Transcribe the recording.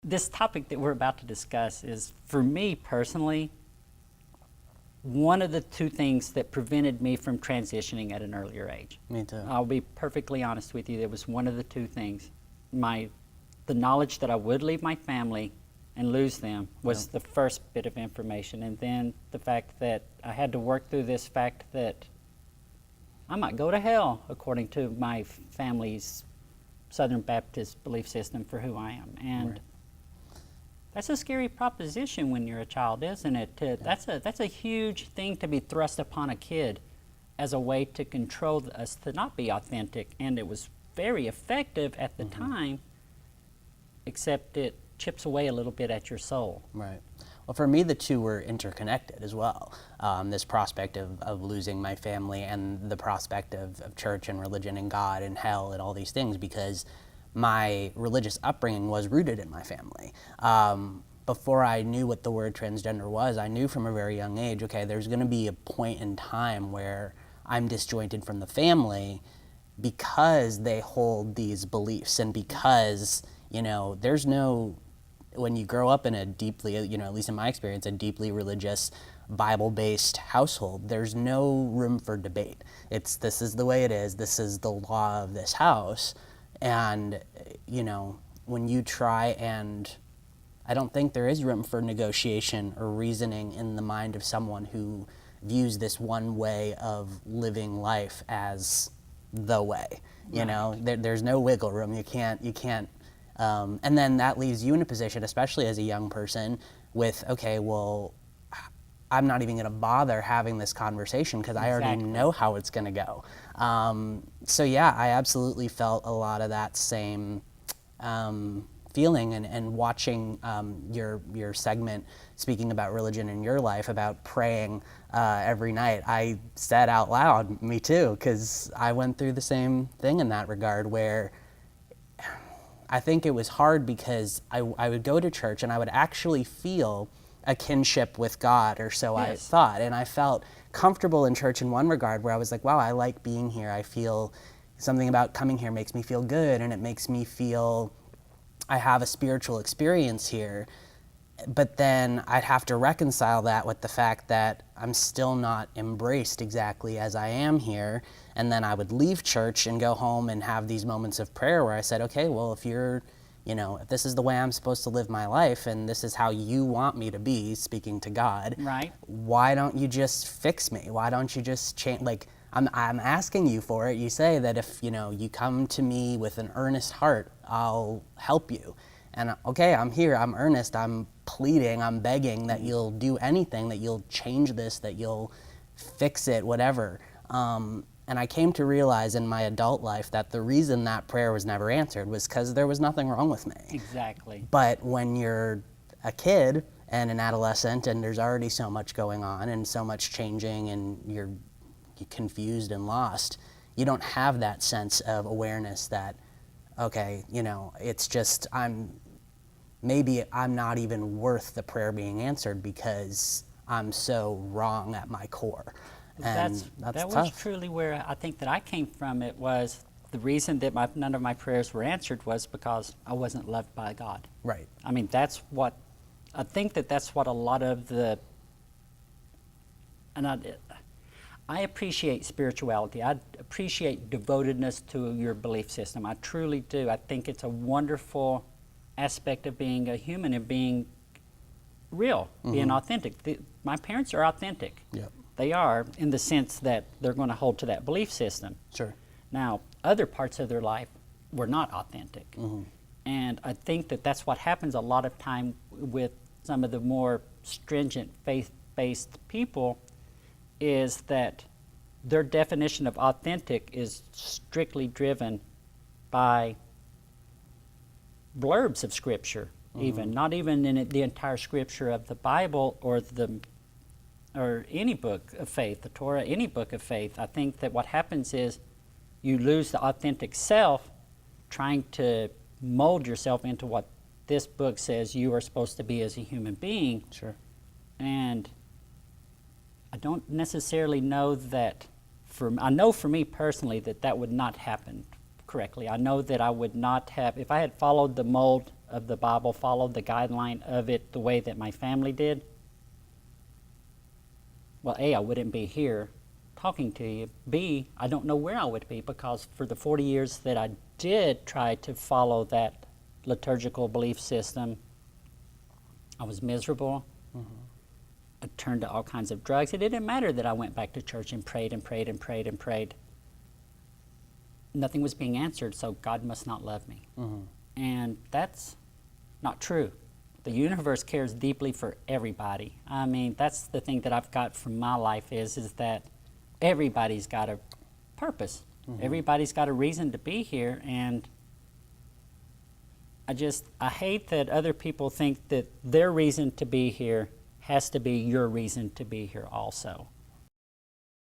this topic that we're about to discuss is, for me personally, one of the two things that prevented me from transitioning at an earlier age. Me too. I'll be perfectly honest with you. It was one of the two things. The knowledge that I would leave my family and lose them was the first bit of information. And then the fact that I had to work through this fact that I might go to hell according to my family's Southern Baptist belief system for who I am. And that's a scary proposition when you're a child, isn't it? That's a huge thing to be thrust upon a kid as a way to control us to not be authentic. And it was very effective at the time, except it chips away a little bit at your soul. Right. Well, for me, the two were interconnected as well. This prospect of losing my family and the prospect of church and religion and God and hell and all these things, because my religious upbringing was rooted in my family. Before I knew what the word transgender was, I knew from a very young age, okay, there's going to be a point in time where I'm disjointed from the family because they hold these beliefs, and because, you know, there's no, when you grow up in a deeply, you know, at least in my experience, a deeply religious, Bible-based household, there's no room for debate. This is the way it is, this is the law of this house. And, you know, when you try, and I don't think there is room for negotiation or reasoning in the mind of someone who views this one way of living life as the way. You know, there's no wiggle room. You can't. And then that leaves you in a position, especially as a young person, with, okay, well, I'm not even going to bother having this conversation because I already know how it's going to go. So yeah, I absolutely felt a lot of that same feeling, and watching your segment speaking about religion in your life, about praying every night. I said out loud, me too, because I went through the same thing in that regard, where I think it was hard because I would go to church and I would actually feel a kinship with God, or so I thought. And I felt comfortable in church in one regard, where I was like, wow, I like being here. I feel something about coming here makes me feel good, and it makes me feel I have a spiritual experience here. But then I'd have to reconcile that with the fact that I'm still not embraced exactly as I am here. And then I would leave church and go home and have these moments of prayer where I said, okay, well, if you're, you know, if this is the way I'm supposed to live my life, and this is how you want me to be, speaking to God, why don't you just fix me? Why don't you just change? Like, I'm asking you for it. You say that if, you know, you come to me with an earnest heart, I'll help you. And okay, I'm here, I'm earnest, I'm pleading, I'm begging that you'll do anything, that you'll change this, that you'll fix it, whatever. And I came to realize in my adult life that the reason that prayer was never answered was because there was nothing wrong with me. Exactly. But when you're a kid and an adolescent, and there's already so much going on and so much changing, and you're confused and lost, you don't have that sense of awareness that, okay, you know, it's just, maybe I'm not even worth the prayer being answered because I'm so wrong at my core. And that's that tough. was truly where I think that I came from. It was the reason that none of my prayers were answered was because I wasn't loved by God. Right. I mean, I think that's what a lot of the, and I appreciate spirituality. I appreciate devotedness to your belief system. I truly do. I think it's a wonderful aspect of being a human and being real, being authentic. My parents are authentic. Yep. They are, in the sense that they're going to hold to that belief system. Sure. Now, other parts of their life were not authentic. And I think that that's what happens a lot of time with some of the more stringent faith-based people, is that their definition of authentic is strictly driven by blurbs of Scripture, even not even in the entire Scripture of the Bible or any book of faith, the Torah, any book of faith. I think that what happens is you lose the authentic self trying to mold yourself into what this book says you are supposed to be as a human being. Sure. And I don't necessarily know that, I know for me personally that would not happen correctly. I know that I would not have, if I had followed the mold of the Bible, followed the guideline of it the way that my family did, well, A, I wouldn't be here talking to you. B, I don't know where I would be, because for the 40 years that I did try to follow that liturgical belief system, I was miserable. I turned to all kinds of drugs. It didn't matter that I went back to church and prayed and prayed and prayed and prayed. Nothing was being answered, so God must not love me. And that's not true. The universe cares deeply for everybody. I mean, that's the thing that I've got from my life is that everybody's got a purpose. Everybody's got a reason to be here, and I hate that other people think that their reason to be here has to be your reason to be here also.